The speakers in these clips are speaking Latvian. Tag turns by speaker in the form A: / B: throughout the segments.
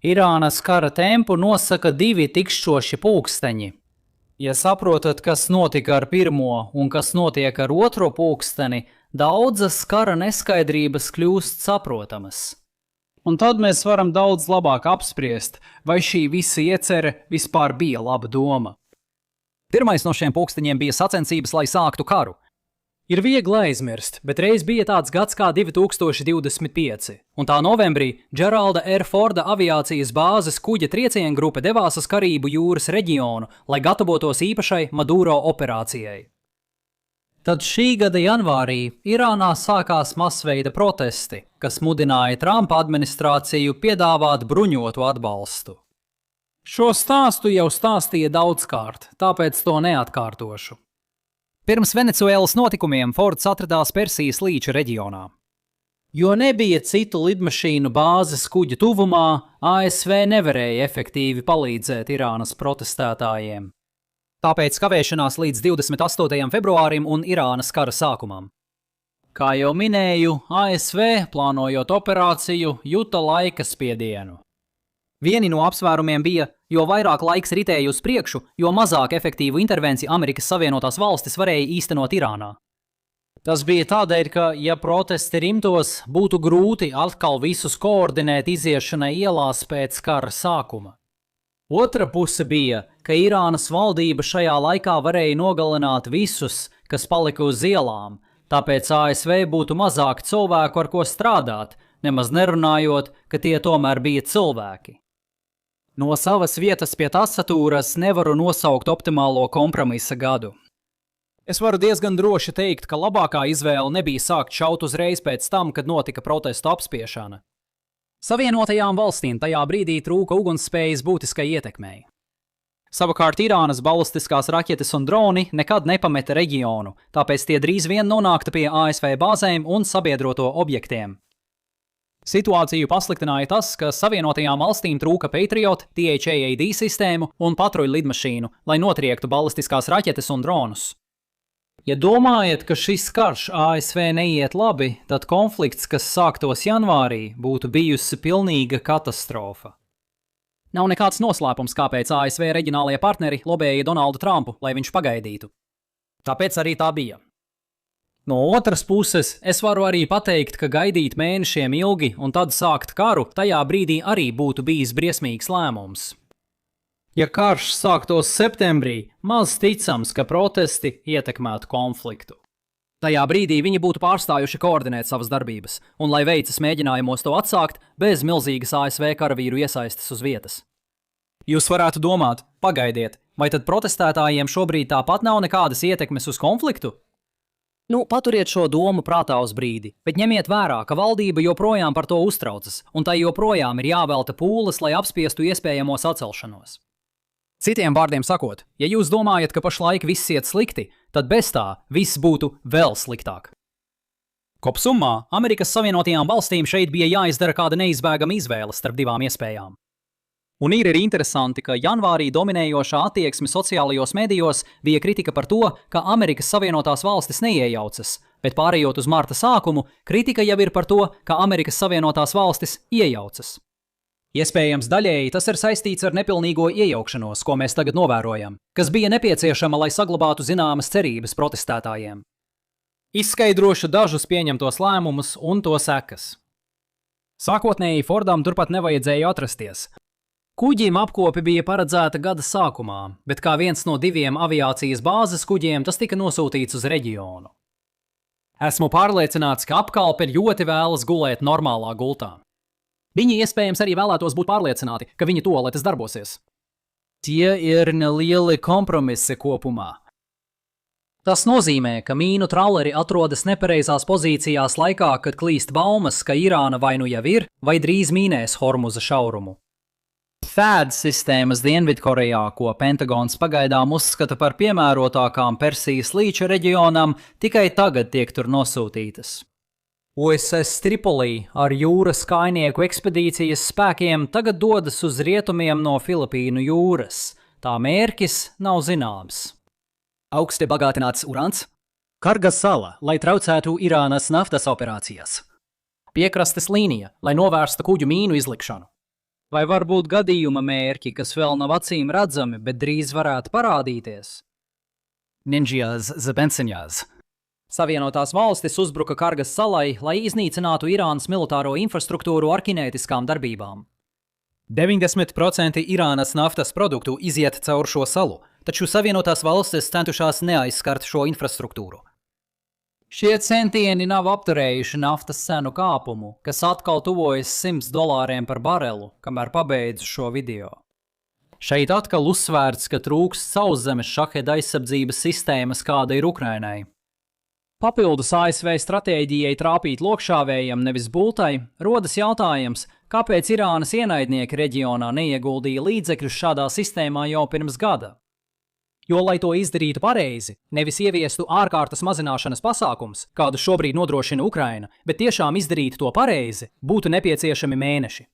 A: Irānas kara tempu nosaka divi tikšķoši pulksteņi. Ja saprotat, kas notika ar pirmo un kas notiek ar otro pulksteni, daudzas kara neskaidrības kļūst saprotamas. Un tad mēs varam daudz labāk apspriest, vai šī visa iecere vispār bija laba doma.
B: Pirmais no šiem pulksteņiem bija sacensības, lai sāktu karu.
C: Ir viegli aizmirst, bet reiz bija tāds gads kā 2025, un tā novembrī Džeralda R. Forda aviācijas bāzes kuģa trieciena grupa devās uz Karību jūras reģionu, lai gatavotos īpašai Maduro operācijai.
A: Tad šī gada janvārī Irānā sākās masveida protesti, kas mudināja Trumpa administrāciju piedāvāt bruņotu atbalstu. Šo stāstu jau stāstīja daudzkārt, tāpēc to neatkārtošu.
B: Pirms Venecuēlas notikumiem Fords atradās Persijas līča reģionā.
A: Jo nebija citu lidmašīnu bāzes kuģa tuvumā, ASV nevarēja efektīvi palīdzēt Irānas protestētājiem.
B: Tāpēc kavēšanās līdz 28. februārim un Irānas kara sākumam.
A: Kā jau minēju, ASV, plānojot operāciju, juta laika spiedienu.
B: Vieni no apsvērumiem bija, jo vairāk laiks ritēja uz priekšu, jo mazāk efektīvu intervenciju Amerikas Savienotās valstis varēja īstenot Irānā.
A: Tas bija tādēļ, ka, ja protesti rimtos, būtu grūti atkal visus koordinēt iziešanai ielās pēc kara sākuma. Otra puse bija, ka Irānas valdība šajā laikā varēja nogalināt visus, kas palika uz ielām, tāpēc ASV būtu mazāk cilvēku, ar ko strādāt, nemaz nerunājot, ka tie tomēr bija cilvēki. No savas vietas pie tastatūras nevaru nosaukt optimālo kompromisa gadu.
C: Es varu diezgan droši teikt, ka labākā izvēle nebija sākt šaut uzreiz pēc tam, kad notika protestu apspiešana.
B: Savienotajām valstīm tajā brīdī trūka ugunsspējas būtiskai ietekmei.
C: Savukārt Irānas balistiskās raķetes un droni nekad nepameta reģionu, tāpēc tie drīz vien nonākta pie ASV bāzēm un sabiedroto objektiem. Situāciju pasliktināja tas, ka Savienotajām valstīm trūka Patriot, THAAD sistēmu un patruļu lidmašīnu, lai notriektu balistiskās raķetes un dronus.
A: Ja domājat, ka šis karš ASV neiet labi, tad konflikts, kas sāktos janvārī, būtu bijusi pilnīga katastrofa.
B: Nav nekāds noslēpums, kāpēc ASV reģionālie partneri lobēja Donaldu Trumpu, lai viņš pagaidītu. Tāpēc arī tā bija.
A: No otras puses, es varu arī pateikt, ka gaidīt mēnešiem ilgi un tad sākt karu, tajā brīdī arī būtu bijis briesmīgs lēmums. Ja karš sāktos septembrī, maz ticams, ka protesti ietekmētu konfliktu.
B: Tajā brīdī viņi būtu pārstājuši koordinēt savas darbības, un lai veicas mēģinājumos to atsākt, bez milzīgas ASV karavīru iesaistes uz vietas.
C: Jūs varētu domāt, pagaidiet, vai tad protestētājiem šobrīd tāpat nav nekādas ietekmes uz konfliktu?
B: Paturiet šo domu prātā uz brīdi, bet ņemiet vērā, ka valdība joprojām par to uztraucas, un tai joprojām ir jāvelta pūles, lai apspiestu iespējamo sacelšanos.
C: Citiem vārdiem sakot, ja jūs domājat, ka pašlaik viss iet slikti, tad bez tā viss būtu vēl sliktāk.
B: Kopsumā Amerikas Savienotajām valstīm šeit bija jāizdara kāda neizbēgama izvēle starp divām iespējām.
C: Un ir arī interesanti, ka janvārī dominējošā attieksme sociālajos medijos bija kritika par to, ka Amerikas Savienotās valstis neiejaucas, bet pārējot uz marta sākumu, kritika jau ir par to, ka Amerikas Savienotās valstis iejaucas.
B: Iespējams, daļēji tas ir saistīts ar nepilnīgo iejaukšanos, ko mēs tagad novērojam, kas bija nepieciešama, lai saglabātu zināmas cerības protestētājiem.
C: Izskaidrošu dažus pieņemtos lēmumus un to sekas. Sākotnēji Fordam turpat nevajadzēja atrasties.
A: Kuģim apkopi bija paredzēta gada sākumā, bet kā viens no diviem aviācijas bāzes kuģiem tas tika nosūtīts uz reģionu.
C: Esmu pārliecināts, ka apkalpe ļoti vēlas gulēt normālā gultā.
B: Viņi iespējams arī vēlētos būt pārliecināti, ka viņa tualetes darbosies.
A: Tie ir nelieli kompromisi kopumā. Tas nozīmē, ka mīnu trauleri atrodas nepareizās pozīcijās laikā, kad klīst baumas, ka Irāna vai nu jau ir, vai drīz mīnēs Hormuza šaurumu. THAAD sistēmas Dienvidkorejā, ko Pentagons pagaidām uzskata par piemērotākām Persijas līča reģionam, tikai tagad tiek tur nosūtītas. USS Tripolī ar jūras kājnieku ekspedīcijas spēkiem tagad dodas uz rietumiem no Filipīnu jūras. Tā mērķis nav zināms.
B: Augsti bagātināts urāns?
C: Kargas sala, lai traucētu Irānas naftas operācijas.
B: Piekrastes līnija, lai novērstu kuģu mīnu izlikšanu.
A: Vai varbūt gadījuma mērķi, kas vēl nav acīm redzami, bet drīz varētu parādīties?
B: Ninjas Zabensiņās.
A: Savienotās valstis uzbruka Kargas salai, lai iznīcinātu Irānas militāro infrastruktūru ar kinētiskām darbībām.
C: 90% Irānas naftas produktu iziet caur šo salu, taču Savienotās valstis centušās neaizskart šo infrastruktūru.
A: Šie centieni nav apturējuši naftas cenu kāpumu, kas atkal tuvojas $100 par barelu, kamēr pabeidzu šo video. Šeit atkal uzsvērts, ka trūkst sauszemes šaheda aizsardzības sistēmas, kāda ir Ukrainai. Papildus ASV stratēģijai trāpīt lokšāvējam, nevis bultai, rodas jautājums, kāpēc Irānas ienaidnieki reģionā neieguldīja līdzekļus šādā sistēmā jau pirms gada. Jo, lai to izdarītu pareizi, nevis ieviestu ārkārtas mazināšanas pasākums, kādu šobrīd nodrošina Ukraina, bet tiešām izdarītu to pareizi, būtu nepieciešami mēneši.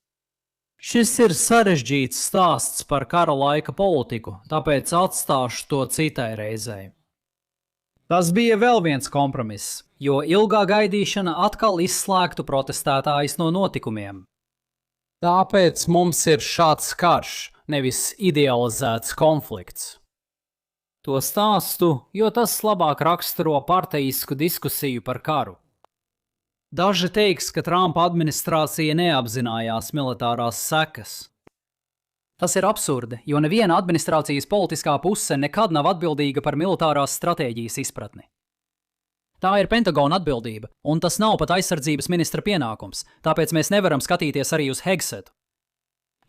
A: Šis ir sarežģīts stāsts par kara laika politiku, tāpēc atstāšu to citai reizei. Tas bija vēl viens kompromiss, jo ilgā gaidīšana atkal izslēgtu protestētājus no notikumiem. Tāpēc mums ir šāds karš, nevis idealizēts konflikts. To stāstu, jo tas labāk raksturo partejisku diskusiju par karu. Daži teiks, ka Trumpa administrācija neapzinājās militārās sekas. Tas ir absurdi, jo neviena administrācijas politiskā puse nekad nav atbildīga par militārās stratēģijas izpratni. Tā ir Pentagona atbildība, un tas nav pat aizsardzības ministra pienākums, tāpēc mēs nevaram skatīties arī uz Hegsetu.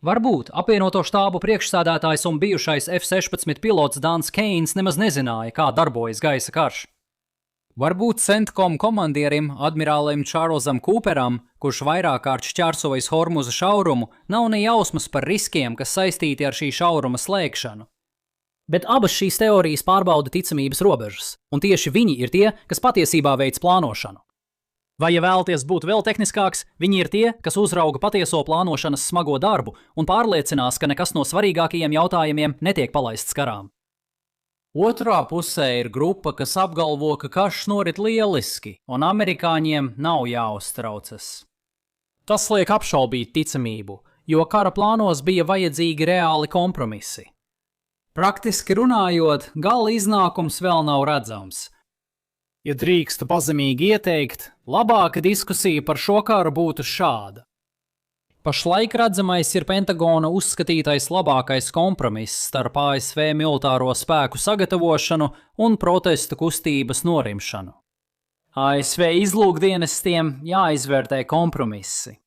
A: Varbūt apvienoto štābu priekšsēdētājs un bijušais F-16 pilots Dans Keins nemaz nezināja, kā darbojas gaisa karš. Varbūt CENTCOM komandierim, admirālim Čārlzam Kūperam, kurš vairāk kārt šķērsojis Hormuza šaurumu, nav ne jausmas par riskiem, kas saistīti ar šī šauruma slēgšanu. Bet abas šīs teorijas pārbauda ticamības robežas, un tieši viņi ir tie, kas patiesībā veic plānošanu. Vai, ja vēlaties būt vēl tehniskāks, viņi ir tie, kas uzrauga patieso plānošanas smago darbu un pārliecinās, ka nekas no svarīgākajiem jautājumiem netiek palaists karām. Otrā pusē ir grupa, kas apgalvo, ka karš norit lieliski, un amerikāņiem nav jāuztraucas. Tas liek apšaubīt ticamību, jo kara plānos bija vajadzīgi reāli kompromisi. Praktiski runājot, gala iznākums vēl nav redzams. Ja drīkstu pazemīgi ieteikt, labāka diskusija par šo karu būtu šāda. Pašlaik redzamais ir Pentagona uzskatītais labākais kompromiss starp ASV militāro spēku sagatavošanu un protestu kustības norimšanu. ASV izlūkdienestiem jāizvērtē kompromisi.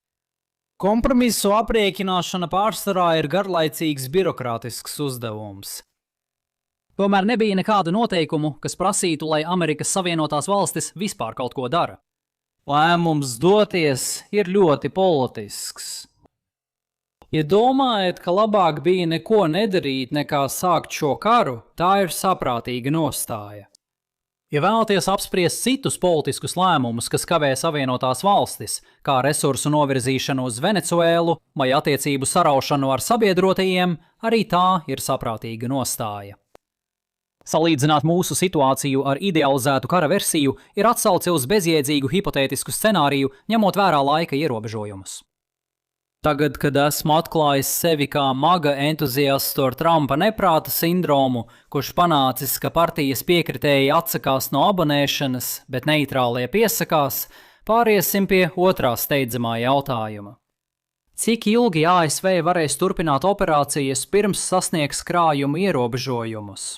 A: Kompromisu aprēķināšana pārsvarā ir garlaicīgs birokrātisks uzdevums. Tomēr nebija nekādu noteikumu, kas prasītu, lai Amerikas Savienotās valstis vispār kaut ko dara. Lēmums doties ir ļoti politisks. Ja domājat, ka labāk bija neko nedarīt nekā sākt šo karu, tā ir saprātīga nostāja. Ja vēlaties apspriest citus politiskus lēmumus, kas kavē Savienotās valstis, kā resursu novirzīšanu uz Venecuēlu vai attiecību saraušanu ar sabiedrotajiem, arī tā ir saprātīga nostāja. Salīdzināt mūsu situāciju ar idealizētu kara versiju ir atsauce uz bezjēdzīgu hipotētisku scenāriju, ņemot vērā laika ierobežojumus. Tagad, kad esmu atklājis sevi kā maga entuziastu ar Trumpa neprāta sindromu, kurš panācis, ka partijas piekritēji atsakās no abonēšanas, bet neitrālie piesakās, pāriesim pie otrā steidzamā jautājuma. Cik ilgi ASV varēs turpināt operācijas pirms sasniegs krājumu ierobežojumus?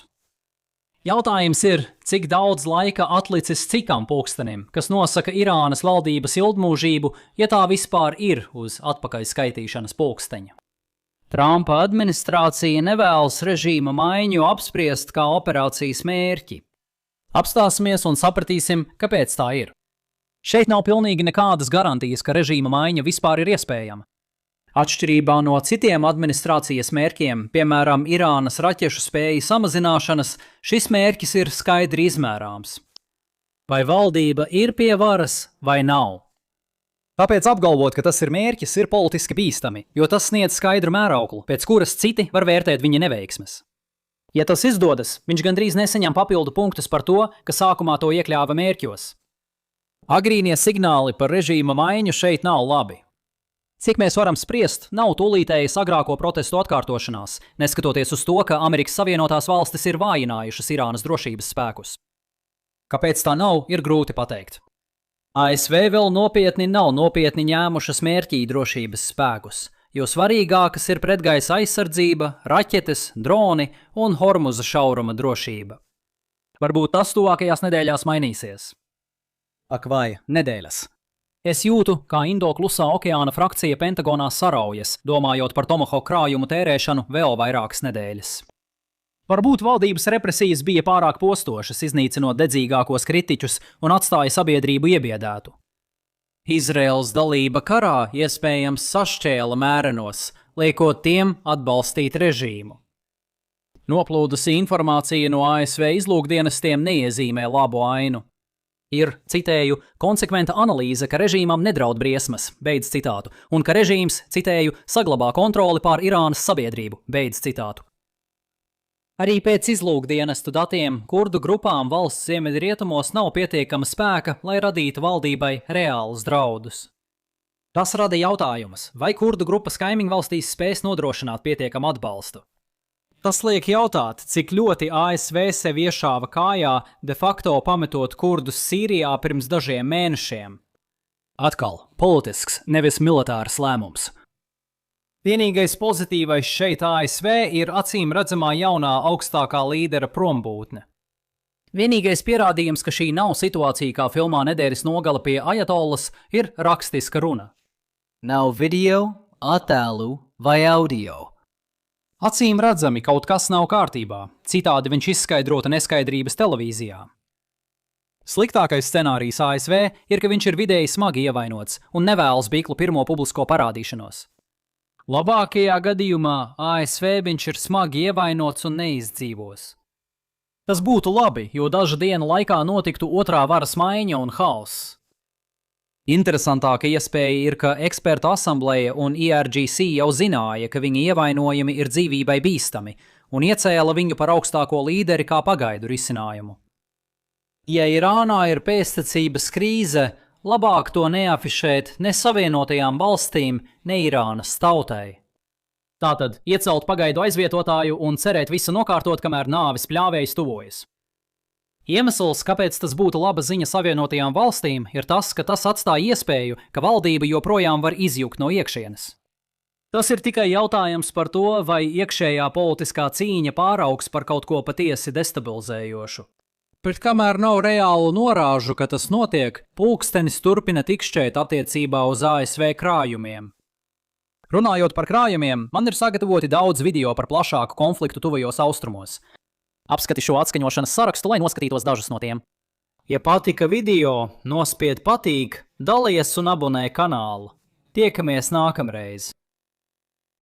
A: Jautājums ir, cik daudz laika atlicis cikam pulkstenim, kas nosaka Irānas valdības ilgmūžību, ja tā vispār ir uz atpakaļskaitīšanas pulksteņa. Trumpa administrācija nevēlas režīma maiņu apspriest kā operācijas mērķi. Apstāsimies un sapratīsim, kāpēc tā ir. Šeit nav pilnīgi nekādas garantijas, ka režīma maiņa vispār ir iespējama. Atšķirībā no citiem administrācijas mērķiem, piemēram, Irānas raķešu spēju samazināšanas, šis mērķis ir skaidri izmērāms. Vai valdība ir pie varas vai nav? Tāpēc apgalvot, ka tas ir mērķis, ir politiski bīstami, jo tas sniedz skaidru mērauklu, pēc kuras citi var vērtēt viņa neveiksmes. Ja tas izdodas, viņš gandrīz nesaņem papildu punktus par to, ka sākumā to iekļāva mērķos. Agrīnie signāli par režīma maiņu šeit nav labi. Cik mēs varam spriest, nav tūlītējas agrāko protestu atkārtošanās, neskatoties uz to, ka Amerikas Savienotās valstis ir vājinājušas Irānas drošības spēkus. Kāpēc tā nav, ir grūti pateikt. ASV vēl nav nopietni ņēmušas mērķī drošības spēkus, jo svarīgākas ir pretgaisa aizsardzība, raķetes, droni un Hormuza šauruma drošība. Varbūt tas tuvākajās nedēļās mainīsies. Ak vai nedēļas. Es jūtu, kā Indo-Klusā okeāna frakcija Pentagonā saraujas, domājot par Tomahawk krājumu tērēšanu vēl vairākas nedēļas. Varbūt valdības represijas bija pārāk postošas, iznīcinot dedzīgākos kritiķus un atstāja sabiedrību iebiedētu. Izraēlas dalība karā iespējams sašķēla mērenos, liekot tiem atbalstīt režīmu. Noplūdusi informācija no ASV izlūkdienestiem neiezīmē labu ainu. Ir, citēju, konsekventa analīze, ka režīmam nedraud briesmas, beidz citātu, un ka režīms, citēju, saglabā kontroli pār Irānas sabiedrību, beidz citātu. Arī pēc izlūkdienestu datiem kurdu grupām valsts ziemeļrietumos nav pietiekama spēka, lai radītu valdībai reālus draudus. Tas rada jautājumus, vai kurdu grupas kaimiņvalstīs spēs nodrošināt pietiekamu atbalstu. Tas liek jautāt, cik ļoti ASV sevi iešāva kājā, de facto pametot kurdus Sīrijā pirms dažiem mēnešiem. Atkal, politisks, nevis militārs lēmums. Vienīgais pozitīvais šeit ASV ir acīm redzamā jaunā augstākā līdera prombūtne. Vienīgais pierādījums, ka šī nav situācija kā filmā Nedēļas nogale pie ajatollas, ir rakstiska runa. Nav video, attēlu vai audio. Acīm redzami kaut kas nav kārtībā, citādi viņš izskaidrota neskaidrības televīzijā. Sliktākais scenārijs ASV ir, ka viņš ir vidēji smagi ievainots un nevēlas Biklu pirmo publisko parādīšanos. Labākajā gadījumā ASV viņš ir smagi ievainots un neizdzīvos. Tas būtu labi, jo dažu dienu laikā notiktu otrā varas maiņa un haoss. Interesantāka iespēja ir, ka ekspertu asambleja un IRGC jau zināja, ka viņa ievainojumi ir dzīvībai bīstami, un iecēla viņu par augstāko līderi kā pagaidu risinājumu. Ja Irānā ir pēctecības krīze, labāk to neafišēt ne Savienotajām valstīm, ne Irānas tautai. Tātad iecelt pagaidu aizvietotāju un cerēt visu nokārtot, kamēr nāves pļāvējs tuvojas. Iemesls, kāpēc tas būtu laba ziņa Savienotajām valstīm, ir tas, ka tas atstāja iespēju, ka valdība joprojām var izjukt no iekšienes. Tas ir tikai jautājums par to, vai iekšējā politiskā cīņa pāraugs par kaut ko patiesi destabilizējošu. Bet kamēr nav reālu norāžu, ka tas notiek, pulkstenis turpina tikšķēt attiecībā uz ASV krājumiem. Runājot par krājumiem, man ir sagatavoti daudz video par plašāku konfliktu tuvajos austrumos. Apskati šo atskaņošanas sarakstu, lai noskatītos dažus no tiem. Ja patika video, nospied patīk, dalies un abonē kanālu. Tiekamies nākamreiz!